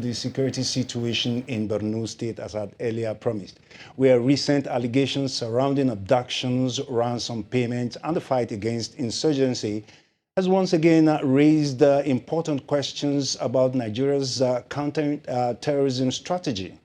the security situation in Borno State, as I had earlier promised, where recent allegations surrounding abductions, ransom payments, and the fight against insurgency has once again raised important questions about Nigeria's counter-terrorism strategy.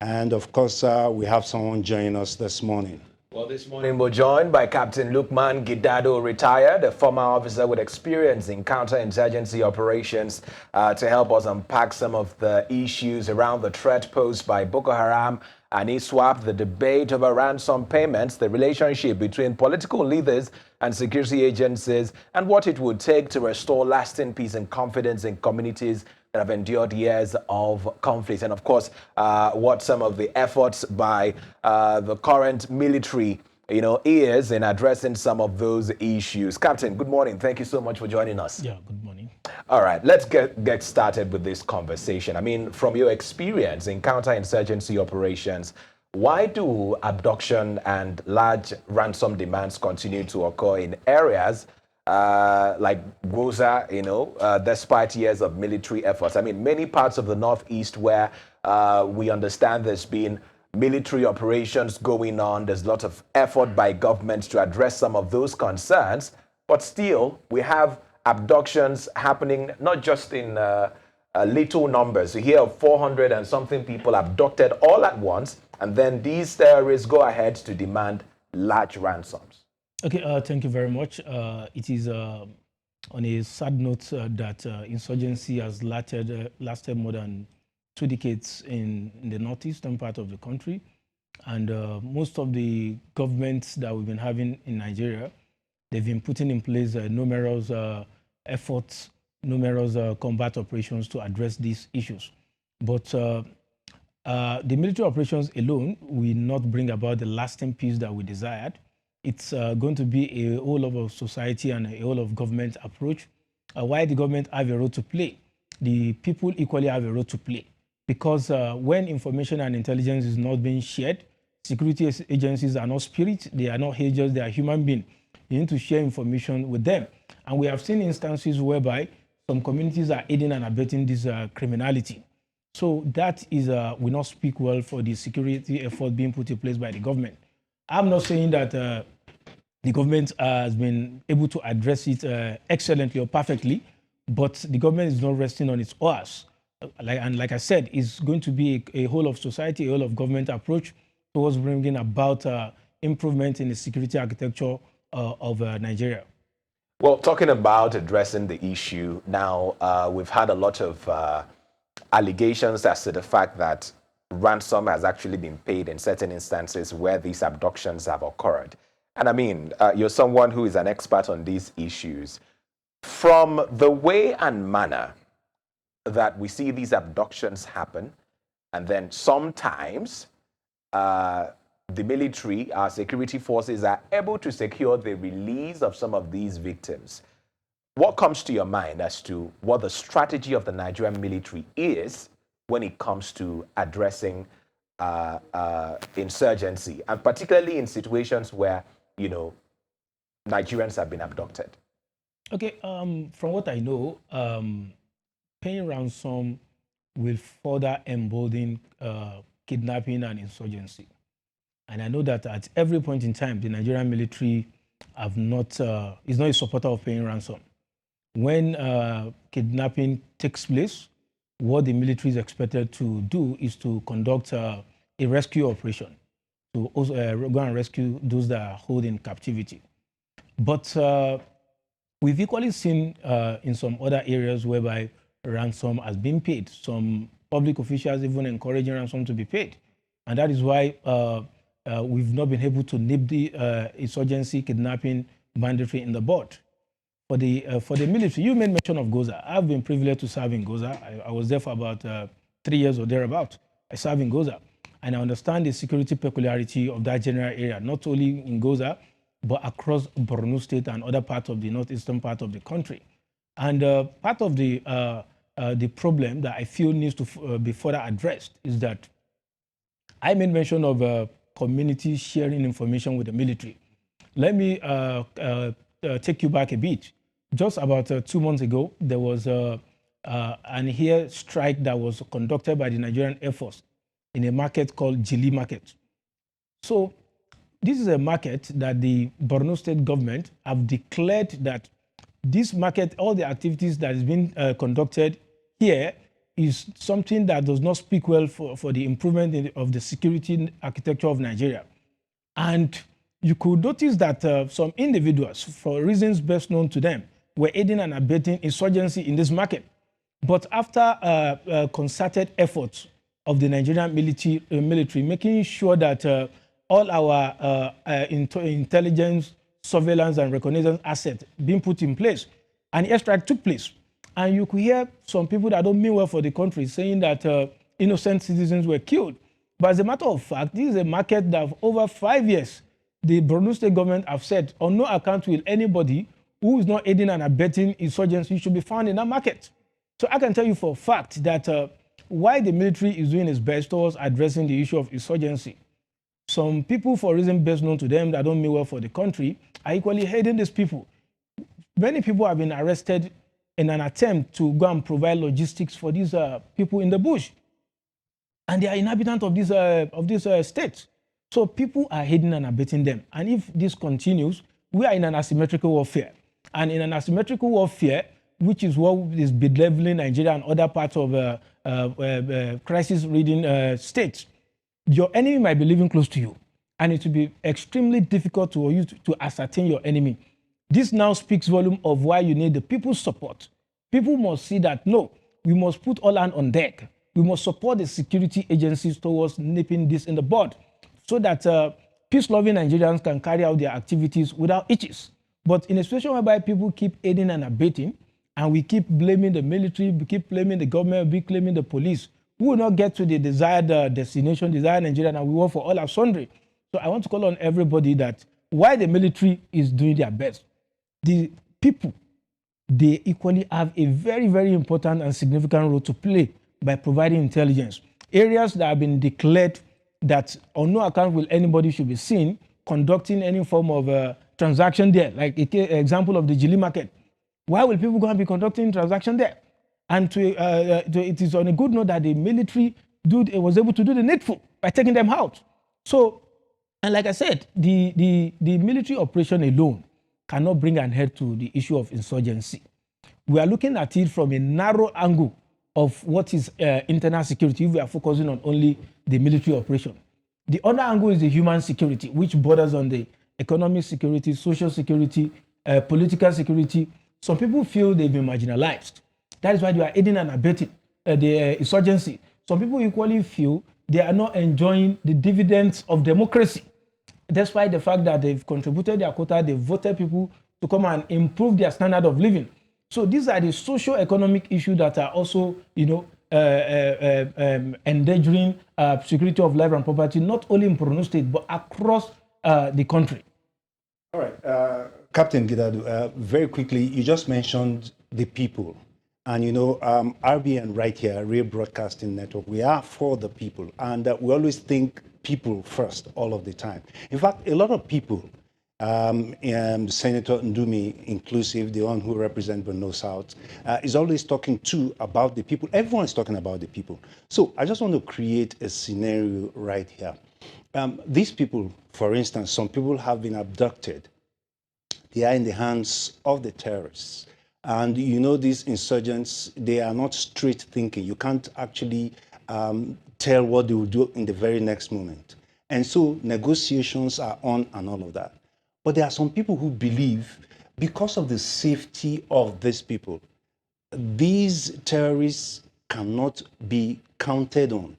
And of course, we have someone joining us this morning. Well, this morning we're joined by Captain Lukeman Gdad, retired, a former officer with experience in counterinsurgency operations, to help us unpack some of the issues around the threat posed by Boko Haram and ISWAP, the debate over ransom payments, the relationship between political leaders and security agencies, and what it would take to restore lasting peace and confidence in communities that have endured years of conflict, and of course, what some of the efforts by the current military, is in addressing some of those issues. Captain, good morning. Thank you so much for joining us. Yeah, good morning. All right, let's get started with this conversation. I mean, from your experience in counterinsurgency operations, why do abduction and large ransom demands continue to occur in areas like Gwoza, despite years of military efforts? I mean, many parts of the Northeast where we understand there's been military operations going on, there's a lot of effort by governments to address some of those concerns, but still we have abductions happening not just in little numbers. You hear of 400 and something people abducted all at once, and then these terrorists go ahead to demand large ransoms. Okay, thank you very much. It is on a sad note that insurgency has lasted more than 2 decades in the northeastern part of the country. And most of the governments that we've been having in Nigeria, they've been putting in place numerous efforts, numerous combat operations to address these issues. But the military operations alone will not bring about the lasting peace that we desired. It's going to be a whole of society and a whole of government approach. Why the government have a role to play? The people equally have a role to play. Because when information and intelligence is not being shared, security agencies are not spirits, they are not angels, they are human beings. You need to share information with them. And we have seen instances whereby some communities are aiding and abetting this criminality. So that is will not speak well for the security effort being put in place by the government. I'm not saying that the government has been able to address it excellently or perfectly, but the government is not resting on its oars. Like I said, it's going to be a whole of society, a whole of government approach towards bringing about improvement in the security architecture of Nigeria. Well, talking about addressing the issue now, we've had a lot of allegations as to the fact that ransom has actually been paid in certain instances where these abductions have occurred. And I mean, you're someone who is an expert on these issues. From the way and manner that we see these abductions happen, and then sometimes the military, our security forces are able to secure the release of some of these victims. What comes to your mind as to what the strategy of the Nigerian military is when it comes to addressing insurgency, and particularly in situations where, Nigerians have been abducted? Okay, from what I know, paying ransom will further embolden kidnapping and insurgency. And I know that at every point in time, the Nigerian military is not a supporter of paying ransom. When kidnapping takes place, what the military is expected to do is to conduct a rescue operation, to also go and rescue those that are held in captivity. But we've equally seen in some other areas whereby ransom has been paid. Some public officials even encouraging ransom to be paid. And that is why we've not been able to nip the insurgency, kidnapping, banditry in the bud. For the military, you made mention of Gwoza. I've been privileged to serve in Gwoza. I was there for about 3 years or thereabout. I served in Gwoza. And I understand the security peculiarity of that general area, not only in Gwoza, but across Borno State and other parts of the northeastern part of the country. And part of the problem that I feel needs to be further addressed is that I made mention of communities sharing information with the military. Let me take you back a bit. Just about 2 months ago, there was and here strike that was conducted by the Nigerian Air Force in a market called Jili Market. So this is a market that the Borno State government have declared that this market, all the activities that is being conducted here is something that does not speak well for the improvement of the security architecture of Nigeria. And you could notice that some individuals, for reasons best known to them, were aiding and abetting insurgency in this market. But after concerted efforts of the Nigerian military making sure that all our intelligence, surveillance, and reconnaissance assets being put in place, an airstrike took place. And you could hear some people that don't mean well for the country saying that innocent citizens were killed. But as a matter of fact, this is a market that over 5 years, the Borno State government have said, on no account will anybody who is not aiding and abetting insurgency should be found in that market. So I can tell you for a fact that while the military is doing its best towards addressing the issue of insurgency, some people, for reasons best known to them that don't mean well for the country, are equally hating these people. Many people have been arrested in an attempt to go and provide logistics for these people in the bush. And they are inhabitants of this state. So people are hating and abetting them. And if this continues, we are in an asymmetrical warfare. And in an asymmetrical warfare, which is what is bedeviling Nigeria and other parts of crisis-ridden states, your enemy might be living close to you. And it will be extremely difficult for you to ascertain your enemy. This now speaks volume of why you need the people's support. People must see that, no, we must put all hands on deck. We must support the security agencies towards nipping this in the bud so that peace-loving Nigerians can carry out their activities without itches. But in a situation whereby people keep aiding and abetting, and we keep blaming the military, we keep blaming the government, we keep blaming the police, we will not get to the desired destination, desired Nigeria, and we want for all our sundry. So I want to call on everybody that while the military is doing their best, the people, they equally have a very, very important and significant role to play by providing intelligence. Areas that have been declared that on no account will anybody should be seen conducting any form of transaction there, like an example of the Jili market. Why will people go and be conducting transaction there? And it is on a good note that the military was able to do the needful by taking them out. So, and like I said, the military operation alone cannot bring an end to the issue of insurgency. We are looking at it from a narrow angle of what is internal security if we are focusing on only the military operation. The other angle is the human security, which borders on the economic security, social security, political security. Some people feel they've been marginalized. That is why they are aiding and abetting the insurgency. Some people equally feel they are not enjoying the dividends of democracy, despite the fact that they've contributed their quota, they've voted people to come and improve their standard of living. So these are the socio-economic issues that are also, endangering security of life and property, not only in Borno State, but across the country. All right. Captain Gdad, very quickly, you just mentioned the people. And RBN right here, Real Broadcasting Network, we are for the people. And we always think people first all of the time. In fact, a lot of people, Senator Ndumi inclusive, the one who represents Borno South, is always talking about the people. Everyone is talking about the people. So I just want to create a scenario right here. These people, for instance, some people have been abducted. They are in the hands of the terrorists. And these insurgents, they are not straight thinking. You can't actually tell what they will do in the very next moment. And so negotiations are on and all of that. But there are some people who believe because of the safety of these people, these terrorists cannot be counted on.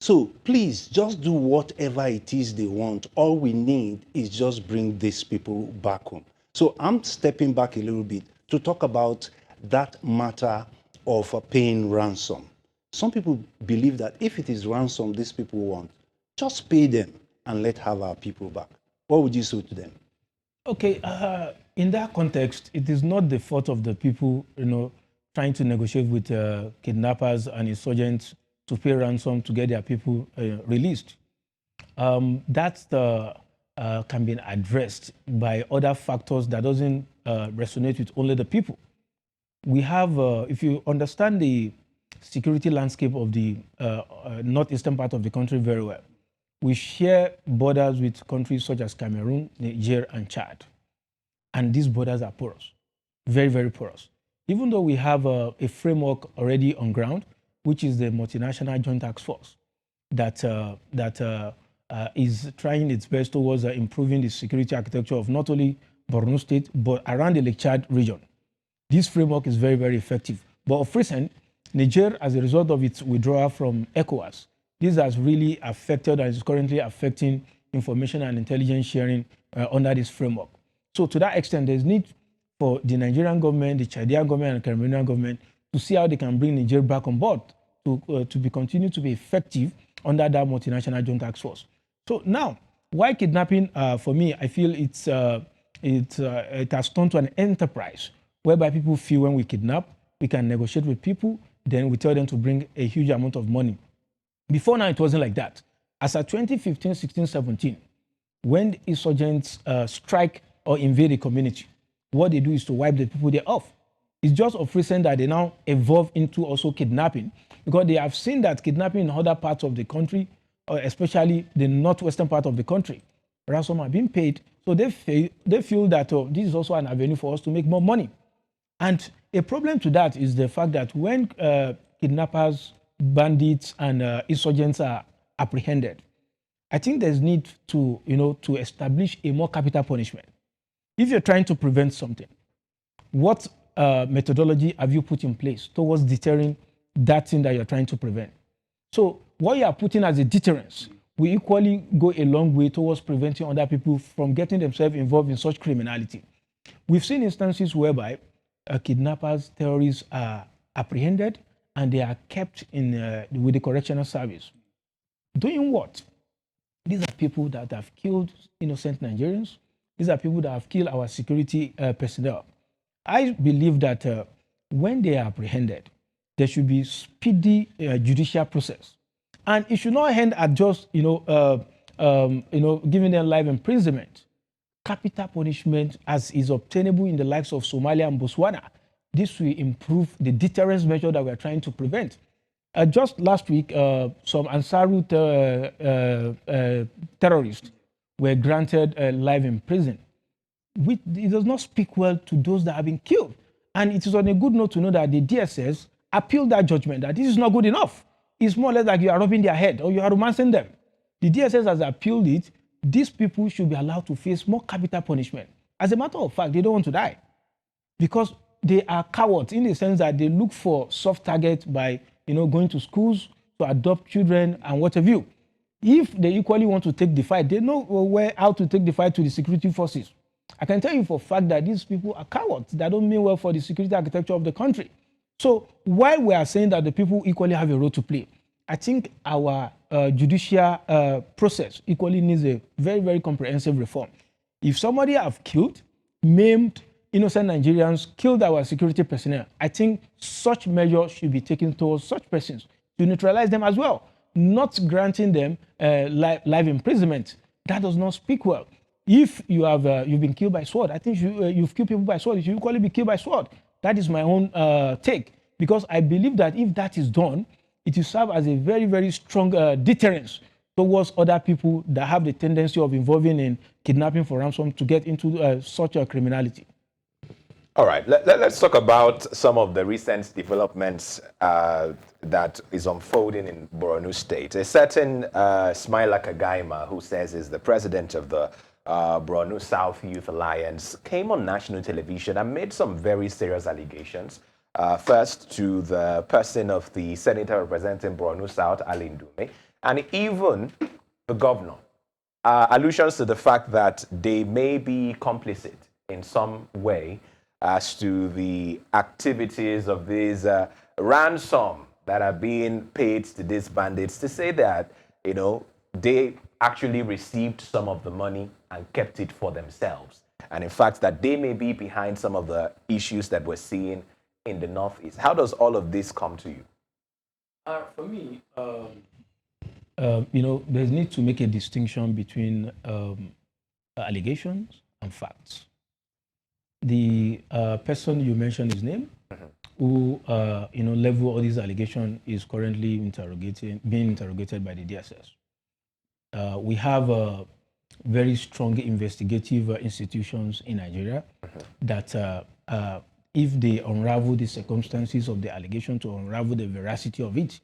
So please just do whatever it is they want. All we need is just bring these people back home. So I'm stepping back a little bit to talk about that matter of paying ransom. Some people believe that if it is ransom these people want, just pay them and let's have our people back. What would you say to them? Okay, in that context, it is not the fault of the people, trying to negotiate with kidnappers and insurgents to pay ransom to get their people released. That can be addressed by other factors that doesn't resonate with only the people. we have, if you understand the security landscape of the northeastern part of the country very well, we share borders with countries such as Cameroon, Niger, and Chad. And these borders are porous, very, very porous. Even though we have a framework already on ground, which is the Multinational Joint Task Force, that is trying its best towards improving the security architecture of not only Borno State, but around the Lake Chad region. This framework is very, very effective. But of recent, Niger, as a result of its withdrawal from ECOWAS, this has really affected and is currently affecting information and intelligence sharing under this framework. So to that extent, there's need for the Nigerian government, the Chadian government, and the Cameroonian government to see how they can bring Niger back on board to continue to be effective under that multinational joint task force. So now, why kidnapping? For me, I feel it has turned to an enterprise whereby people feel when we kidnap, we can negotiate with people, then we tell them to bring a huge amount of money. Before now, it wasn't like that. As of 2015, 16, 17, when insurgents strike or invade a community, what they do is to wipe the people there off. It's just of recent that they now evolve into also kidnapping, because they have seen that kidnapping in other parts of the country, especially the northwestern part of the country, ransom are being paid. So they feel that this is also an avenue for us to make more money. And a problem to that is the fact that when kidnappers, bandits, and insurgents are apprehended, I think there's need to, to establish a more capital punishment. If you're trying to prevent something, what methodology have you put in place towards deterring that thing that you're trying to prevent? So what you are putting as a deterrence will equally go a long way towards preventing other people from getting themselves involved in such criminality. We've seen instances whereby kidnappers, terrorists are apprehended and they are kept with the correctional service. Doing what? These are people that have killed innocent Nigerians. These are people that have killed our security personnel. I believe that when they are apprehended, there should be speedy judicial process, and it should not end at just giving them life imprisonment. Capital punishment, as is obtainable in the likes of Somalia and Botswana, this will improve the deterrence measure that we are trying to prevent. Just last week, some Ansaru terrorists were granted life in prison. It does not speak well to those that have been killed. And it is on a good note to know that the DSS appealed that judgment, that this is not good enough. It's more or less like you are rubbing their head or you are romancing them. The DSS has appealed it. These people should be allowed to face more capital punishment. As a matter of fact, they don't want to die because they are cowards in the sense that they look for soft targets by going to schools to adopt children and what have you. If they equally want to take the fight, they know how to take the fight to the security forces. I can tell you for a fact that these people are cowards. That don't mean well for the security architecture of the country. So while we are saying that the people equally have a role to play, I think our judicial process equally needs a very, very comprehensive reform. If somebody have killed, maimed innocent Nigerians, killed our security personnel, I think such measures should be taken towards such persons to neutralize them as well, not granting them life imprisonment. That does not speak well. If you have you've been killed by sword, I think you've killed people by sword. You should equally be killed by sword. That is my own take, because I believe that if that is done, it will serve as a very, very strong deterrence towards other people that have the tendency of involving in kidnapping for ransom to get into such a criminality. All right, let's talk about some of the recent developments that is unfolding in Borno State. A certain Smaila Kagaima, who says is the president of the Borno South Youth Alliance, came on national television and made some very serious allegations. First, to the person of the senator representing Borno South, Ali Ndume, and even the governor. Allusions to the fact that they may be complicit in some way as to the activities of these ransom that are being paid to these bandits, to say that, they actually received some of the money and kept it for themselves. And in fact, that they may be behind some of the issues that we're seeing in the Northeast. How does all of this come to you? For me, there's need to make a distinction between allegations and facts. The person you mentioned his name, who level all these allegations is currently being interrogated by the DSS. We have very strong investigative institutions in Nigeria that if they unravel the circumstances of the allegation, to unravel the veracity of it,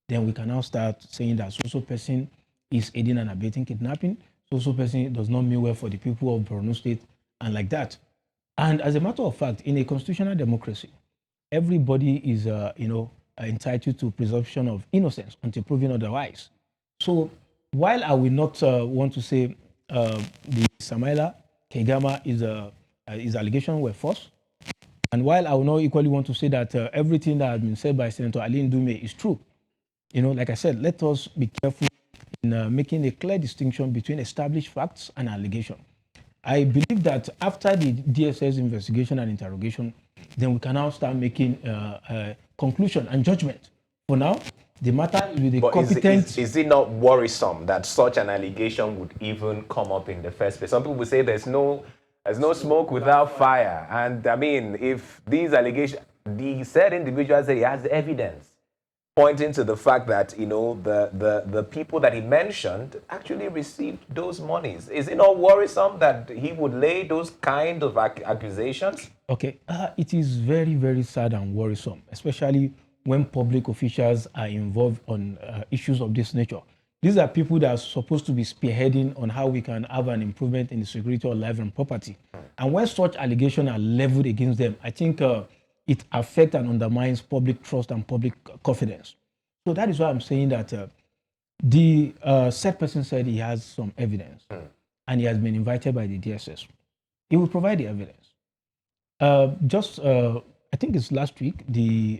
then we can now start saying that so person is aiding and abetting kidnapping, so person does not mean well for the people of Borno State, and like that. And as a matter of fact, in a constitutional democracy, everybody is entitled to presumption of innocence until proven otherwise. So while I will not want to say the Samaila Kegama his allegation were false, and while I will not equally want to say that everything that has been said by Senator Ali Ndume is true, like I said, let us be careful in making a clear distinction between established facts and allegation. I believe that after the DSS investigation and interrogation, then we can now start making conclusion and judgment. For now, the matter is with the competent. Is it not worrisome that such an allegation would even come up in the first place? Some people say there's no smoke without fire. And I mean, if these allegations, the said individual said he has evidence pointing to the fact that, the people that he mentioned actually received those monies. Is it not worrisome that he would lay those kind of accusations? Okay, it is very, very sad and worrisome, especially when public officials are involved on issues of this nature. These are people that are supposed to be spearheading on how we can have an improvement in the security of life and property. And when such allegations are leveled against them, I think it affects and undermines public trust and public confidence. So that is why I'm saying that the said person said he has some evidence and he has been invited by the DSS. He will provide the evidence. I think it's last week, the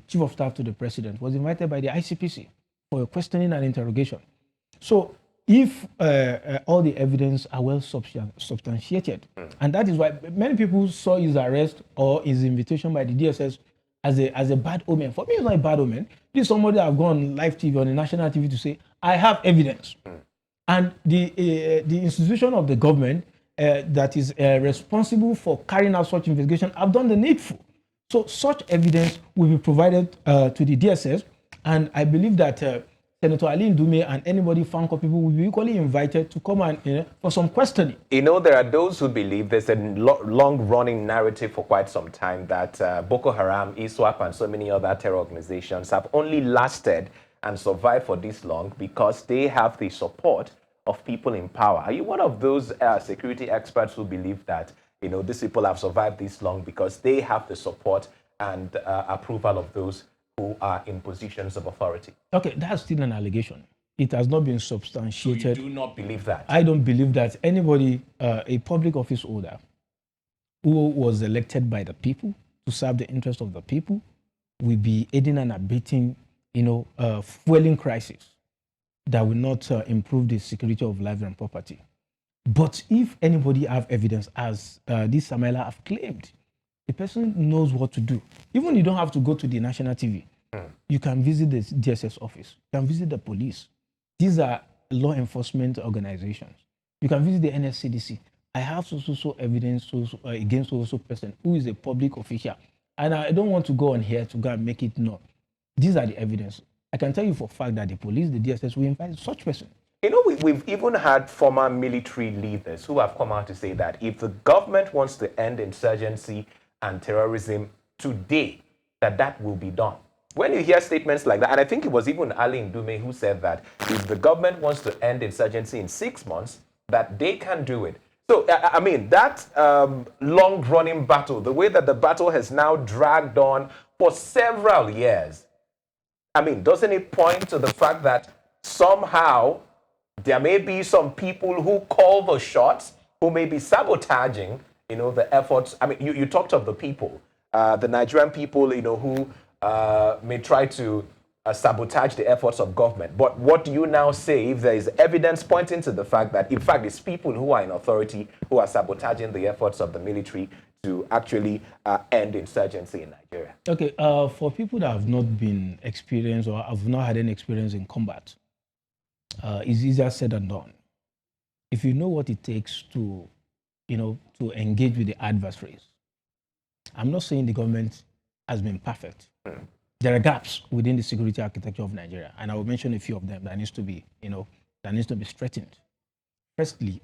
chief of staff to the president was invited by the ICPC for a questioning and interrogation. So if all the evidence are well substantiated, and that is why many people saw his arrest or his invitation by the DSS as a bad omen. For me, it's not a bad omen. This is somebody that have gone on live TV, on the national TV, to say, I have evidence. And the institution of the government that is responsible for carrying out such investigation have done the needful. So such evidence will be provided to the DSS, and I believe that Senator Ali Ndume and anybody found people will be equally invited to come and for some questioning. There are those who believe there's a long-running narrative for quite some time that Boko Haram, ISWAP, and so many other terror organizations have only lasted and survived for this long because they have the support of people in power. Are you one of those security experts who believe that these people have survived this long because they have the support and approval of those who are in positions of authority? Okay, that's still an allegation. It has not been substantiated. So you do not believe that? I don't believe that anybody, a public office holder, who was elected by the people to serve the interest of the people, will be aiding and abetting, fueling crisis that will not improve the security of life and property. But if anybody have evidence, as this Samaila have claimed, the person knows what to do. Even you don't have to go to the national TV. You can visit the DSS office. You can visit the police. These are law enforcement organizations. You can visit the NSCDC. I have so evidence against so person who is a public official. And I don't want to go on here to go and make it known. These are the evidence. I can tell you for a fact that the police, the DSS, will invite such person. We've even had former military leaders who have come out to say that if the government wants to end insurgency and terrorism today, that will be done. When you hear statements like that, and I think it was even Ali Ndume who said that if the government wants to end insurgency in 6 months, that they can do it. So, I mean, that long-running battle, the way that the battle has now dragged on for several years, I mean, doesn't it point to the fact that somehow there may be some people who call the shots, who may be sabotaging, the efforts? I mean, you talked of the people, the Nigerian people, who may try to sabotage the efforts of government. But what do you now say if there is evidence pointing to the fact that, in fact, it's people who are in authority who are sabotaging the efforts of the military to actually end insurgency in Nigeria? Okay, for people that have not been experienced or have not had any experience in combat, it's easier said than done. If you know what it takes to engage with the adversaries, I'm not saying the government has been perfect. There are gaps within the security architecture of Nigeria, and I will mention a few of them that needs to be, that needs to be straightened. Firstly,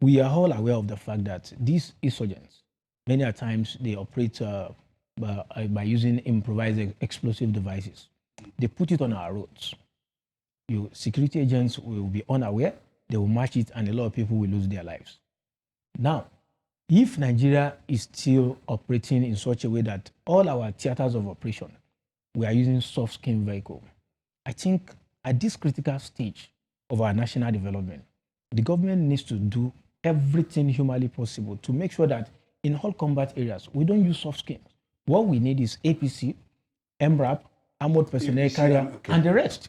we are all aware of the fact that these insurgents, many a times they operate by using improvised explosive devices. They put it on our roads. Security agents will be unaware, they will match it, and a lot of people will lose their lives. Now, if Nigeria is still operating in such a way that all our theaters of operation, we are using soft skin vehicle, I think at this critical stage of our national development, the government needs to do everything humanly possible to make sure that in all combat areas, we don't use soft skins. What we need is APC, MRAP, armored personnel carrier, and the rest.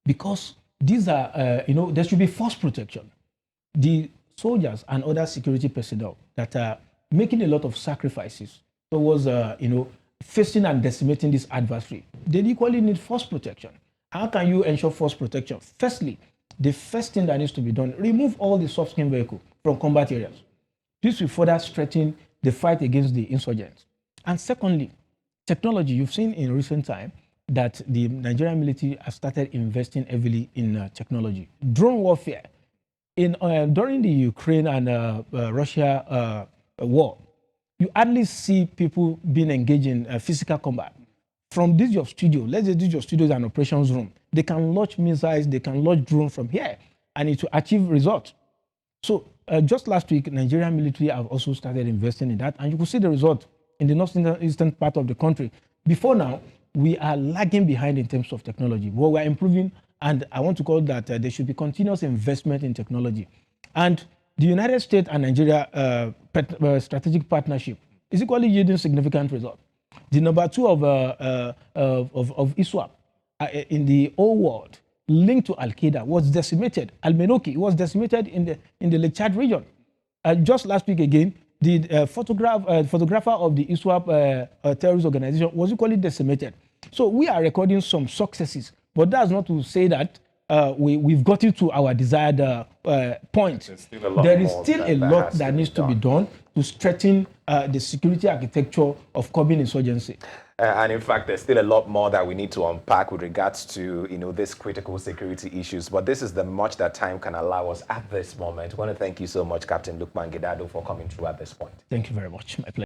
Because these are, there should be force protection. The soldiers and other security personnel that are making a lot of sacrifices towards, facing and decimating this adversary, they equally need force protection. How can you ensure force protection? Firstly, the first thing that needs to be done, remove all the soft skin vehicle from combat areas. This will further strengthen the fight against the insurgents. And secondly, technology. You've seen in recent time that the Nigerian military has started investing heavily in technology. Drone warfare. During the Ukraine and Russia war, you hardly see people being engaged in physical combat. From this your studio, let's say this your studio is an operations room, they can launch missiles, they can launch drones from here, and it will achieve results. So just last week, Nigerian military have also started investing in that, and you can see the result in the northeastern part of the country. Before now, we are lagging behind in terms of technology, but we're improving, and I want to call that there should be continuous investment in technology. And the United States and Nigeria strategic partnership is equally yielding significant results. The number 2 of ISWAP in the whole world, linked to Al-Qaeda, was decimated. Al-Menoki was decimated in the Lake Chad region. Just last week again, the photographer of the ISWAP terrorist organization was equally decimated. So we are recording some successes, but that's not to say that we've gotten to our desired point. There is still a lot that needs to be done to strengthen the security architecture of curbing insurgency. And in fact, there's still a lot more that we need to unpack with regards to, these critical security issues. But this is the much that time can allow us at this moment. I want to thank you so much, Captain Lukeman Gdad, for coming through at this point. Thank you very much. My pleasure.